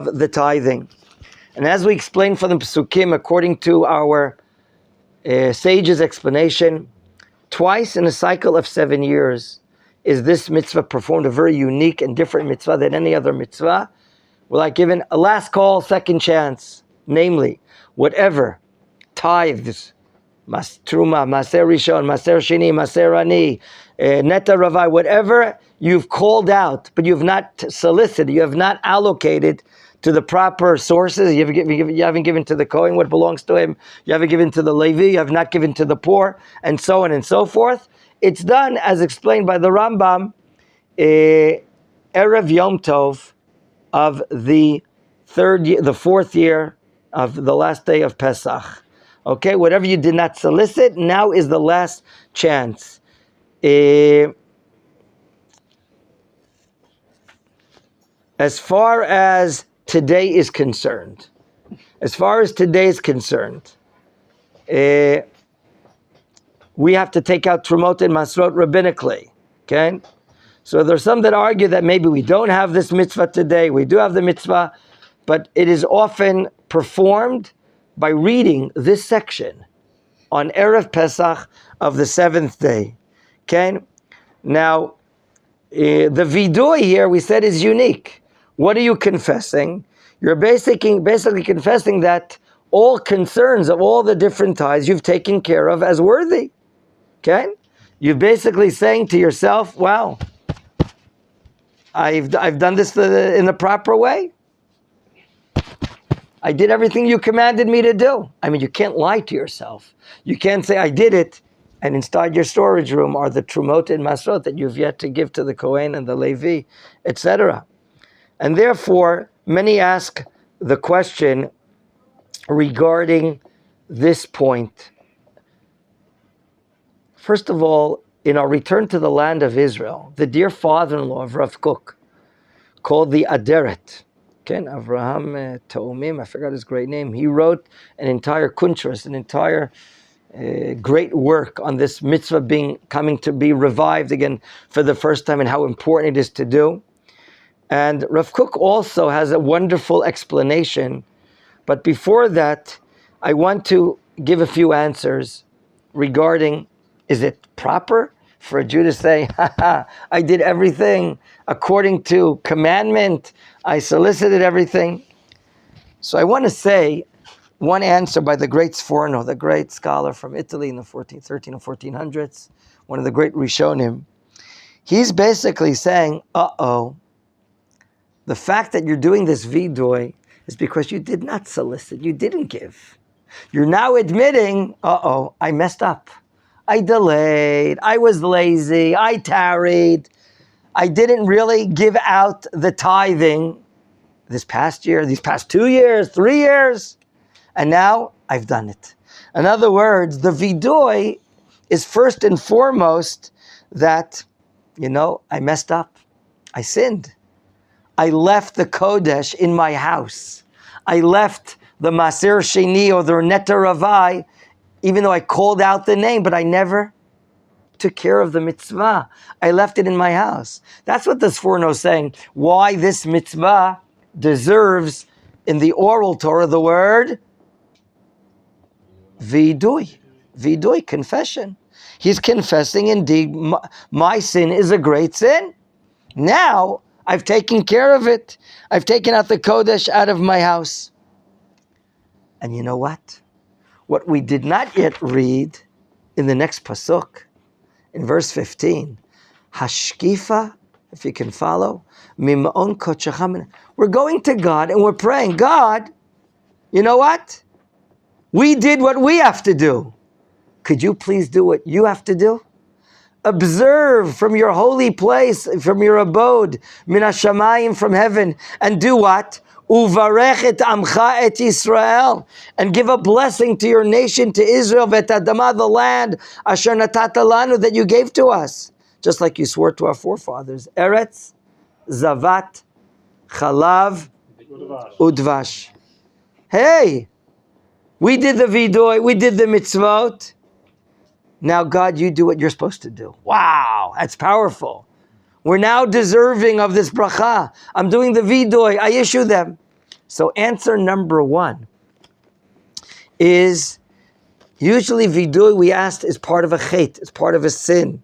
the tithing. And as we explained for the Psukim, according to our sage's explanation, twice in a cycle of 7 years is this mitzvah performed, a very unique and different mitzvah than any other mitzvah. We're like given a last call, second chance. Namely, whatever tithes, truma, maser rishon, maser sheni, maser ani, neta ravai, whatever you've called out, but you've not solicited, you have not allocated to the proper sources, you haven't given to the Kohen what belongs to him, you haven't given to the Levi, you have not given to the poor, and so on and so forth. It's done, as explained by the Rambam, Erev Yom Tov of the fourth year of the last day of Pesach. Okay, whatever you did not solicit, now is the last chance. As far as today is concerned, we have to take out Trumot and Masrot rabbinically, okay? So there's some that argue that maybe we don't have this mitzvah today, we do have the mitzvah, but it is often performed by reading this section on Erev Pesach of the 7th day, okay? Now, the Viddui here, we said, is unique. What are you confessing? You're basically confessing that all concerns of all the different tithes you've taken care of as worthy. Okay? You're basically saying to yourself, wow, I've done this in the proper way. I did everything you commanded me to do. I mean, you can't lie to yourself. You can't say, I did it, and inside your storage room are the Trumot and Masrot that you've yet to give to the Kohen and the Levi, etc. And therefore, many ask the question regarding this point. First of all, in our return to the land of Israel, the dear father-in-law of Rav Kook, called the Aderet, Avraham Taumim, I forgot his great name, he wrote an entire kuntras, an entire great work on this mitzvah coming to be revived again for the first time and how important it is to do. And Rav Kook also has a wonderful explanation. But before that, I want to give a few answers regarding, is it proper for a Jew to say, I did everything according to commandment, I solicited everything? So I want to say one answer by the great Sforno, the great scholar from Italy in the 13 or 1400s, one of the great Rishonim. He's basically saying, the fact that you're doing this Viddui is because you did not solicit, you didn't give. You're now admitting, I messed up. I delayed, I was lazy, I tarried, I didn't really give out the tithing this past year, these past 2 years, 3 years, and now I've done it. In other words, the Viddui is first and foremost that, I messed up, I sinned. I left the Kodesh in my house. I left the Maser Sheni or the Neta Ravai, even though I called out the name, but I never took care of the mitzvah. I left it in my house. That's what the Sforno is saying. Why this mitzvah deserves in the oral Torah the word Viddui. Viddui, confession. He's confessing, indeed, my sin is a great sin. Now, I've taken care of it. I've taken out the Kodesh out of my house. And you know what? What we did not yet read in the next pasuk, in verse 15, Hashkifa, if you can follow, Mim'on Kochacham. We're going to God and we're praying, God, you know what? We did what we have to do. Could you please do what you have to do? Observe from your holy place, from your abode, min hashamayim, from heaven, and do what? Uvarech et amcha et Yisrael, and give a blessing to your nation, to Israel, vet adama, the land, asher natata lanu, that you gave to us, just like you swore to our forefathers. Eretz, zavat, chalav, udvash. Hey, we did the Viddui, we did the mitzvot. Now, God, you do what you're supposed to do. Wow, that's powerful. We're now deserving of this bracha. I'm doing the Viddui, I issue them. So answer number one is usually Viddui, we asked, is part of a chet, it's part of a sin.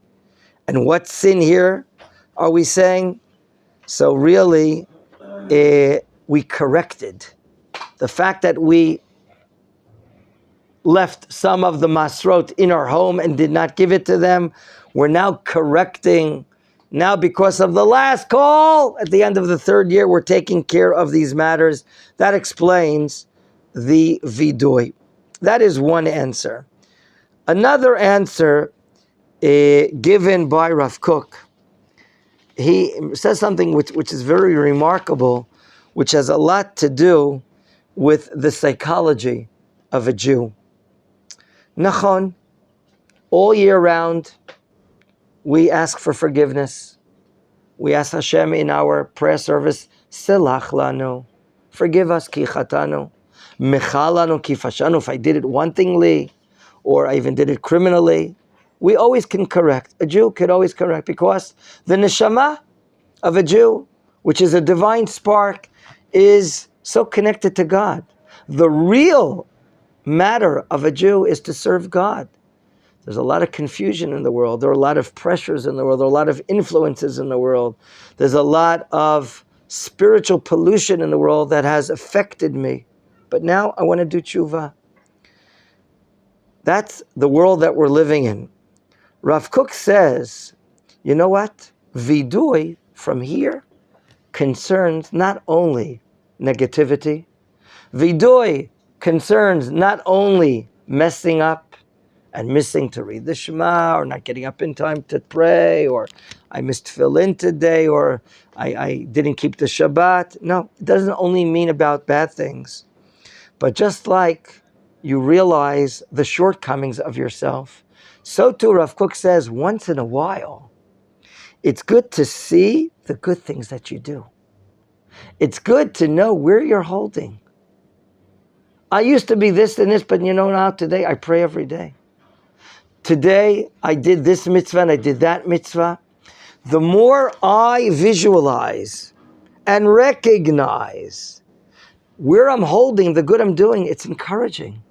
And what sin here are we saying? So really, we corrected. The fact that we left some of the masrot in our home and did not give it to them, we're now correcting. Now because of the last call, at the end of the third year, we're taking care of these matters. That explains the Viddui. That is one answer. Another answer given by Rav Kook, he says something which is very remarkable, which has a lot to do with the psychology of a Jew. Machon, all year round, we ask for forgiveness. We ask Hashem in our prayer service, Selach lanu, forgive us, ki chatanu, mechal lanu ki fashanu, if I did it wantingly, or I even did it criminally. We always can correct. A Jew could always correct, because the neshama of a Jew, which is a divine spark, is so connected to God. The real matter of a Jew is to serve God. There's a lot of confusion in the world. There are a lot of pressures in the world. There are a lot of influences in the world. There's a lot of spiritual pollution in the world that has affected me. But now I want to do tshuva. That's the world that we're living in. Rav Kook says, you know what? Viddui from here concerns not only negativity. Viddui concerns not only messing up and missing to read the Shema, or not getting up in time to pray, or I missed tefillin today, or I didn't keep the Shabbat. No, it doesn't only mean about bad things. But just like you realize the shortcomings of yourself, so too Rav Kook says, once in a while, it's good to see the good things that you do. It's good to know where you're holding. I used to be this and this, but you know now, today I pray every day. Today I did this mitzvah and I did that mitzvah. The more I visualize and recognize where I'm holding, the good I'm doing, it's encouraging.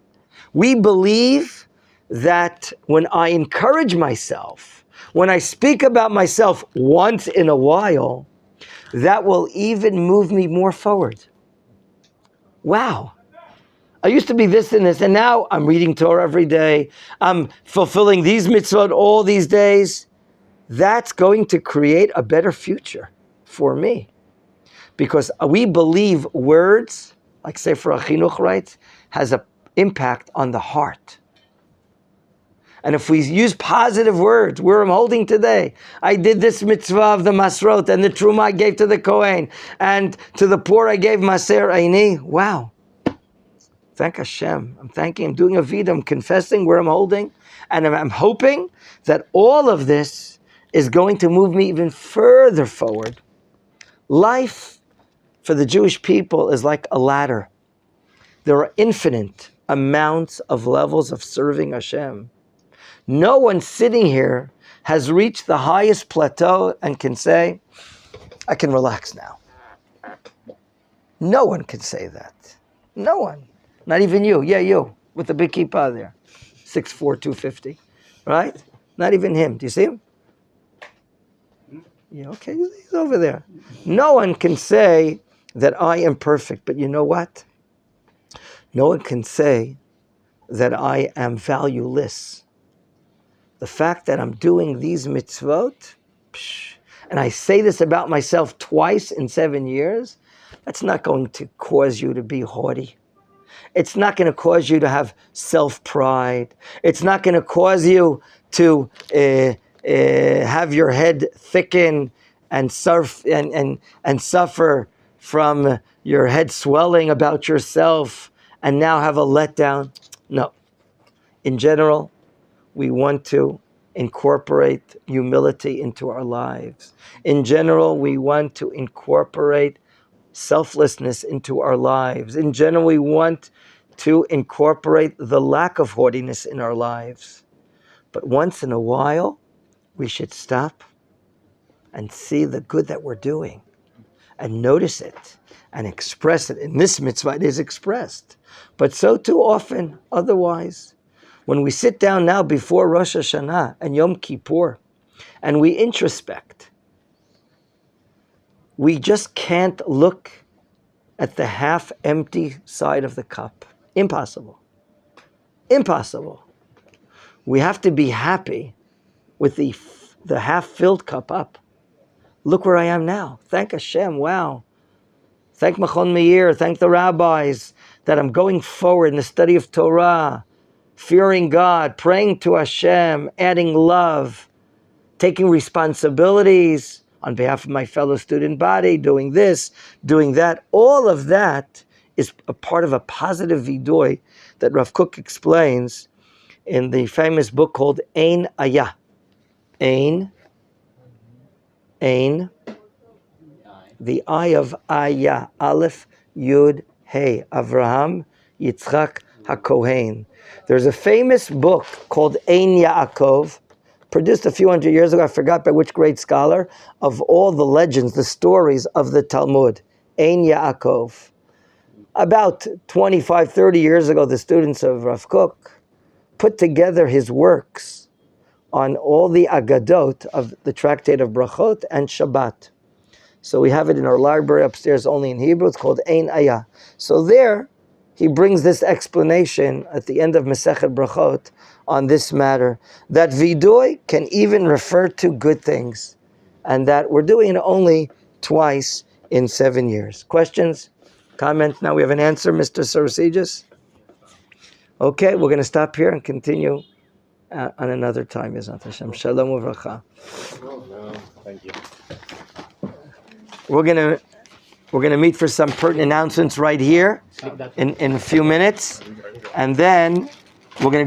We believe that when I encourage myself, when I speak about myself once in a while, that will even move me more forward. Wow. I used to be this and this, and now I'm reading Torah every day. I'm fulfilling these mitzvot all these days. That's going to create a better future for me. Because we believe words, like Sefer HaChinuch writes, has an impact on the heart. And if we use positive words, where I'm holding today, I did this mitzvah of the masrot, and the truma I gave to the Kohen, and to the poor I gave maser aini. Wow. Thank Hashem. I'm thanking Him, doing a vidah, I'm confessing where I'm holding, and I'm hoping that all of this is going to move me even further forward. Life for the Jewish people is like a ladder. There are infinite amounts of levels of serving Hashem. No one sitting here has reached the highest plateau and can say, I can relax now. No one can say that. No one. Not even you. Yeah, you. With the big kippah there. 6'4", 250. Right? Not even him. Do you see him? Yeah, okay. He's over there. No one can say that I am perfect. But you know what? No one can say that I am valueless. The fact that I'm doing these mitzvot, and I say this about myself twice in 7 years, that's not going to cause you to be haughty. It's not going to cause you to have self-pride. It's not going to cause you to have your head thicken and suffer from your head swelling about yourself and now have a letdown. No. In general, we want to incorporate humility into our lives. In general, we want to incorporate selflessness into our lives. In general, we want to incorporate the lack of haughtiness in our lives. But once in a while, we should stop and see the good that we're doing and notice it and express it. In this mitzvah, it is expressed. But so too often, otherwise, when we sit down now before Rosh Hashanah and Yom Kippur, and we introspect, we just can't look at the half-empty side of the cup. Impossible. Impossible. We have to be happy with the half-filled cup up. Look where I am now. Thank Hashem. Wow. Thank Machon Meir. Thank the rabbis that I'm going forward in the study of Torah, fearing God, praying to Hashem, adding love, taking responsibilities on behalf of my fellow student body, doing this, doing that. All of that is a part of a positive Viddui that Rav Kook explains in the famous book called Ein Ayah. Ein, the eye of Ayah, Aleph, Yud, Hey, Avraham, Yitzchak, HaKohen. There's a famous book called Ein Yaakov, produced a few hundred years ago, I forgot by which great scholar, of all the legends, the stories of the Talmud. Ein Yaakov. About 25, 30 years ago, the students of Rav Kook put together his works on all the Agadot of the Tractate of Brachot and Shabbat. So we have it in our library upstairs only in Hebrew. It's called Ein Ayah. So there, he brings this explanation at the end of Masechet Brachot on this matter, that Viddui can even refer to good things, and that we're doing it only twice in 7 years. Questions? Comments? Now we have an answer, Mr. Sarasijis? Okay, we're going to stop here and continue on another time. Yezat Hashem. Shalom uvracha. No, thank you. We're gonna meet for some pertinent announcements right here in a few minutes, and then we're gonna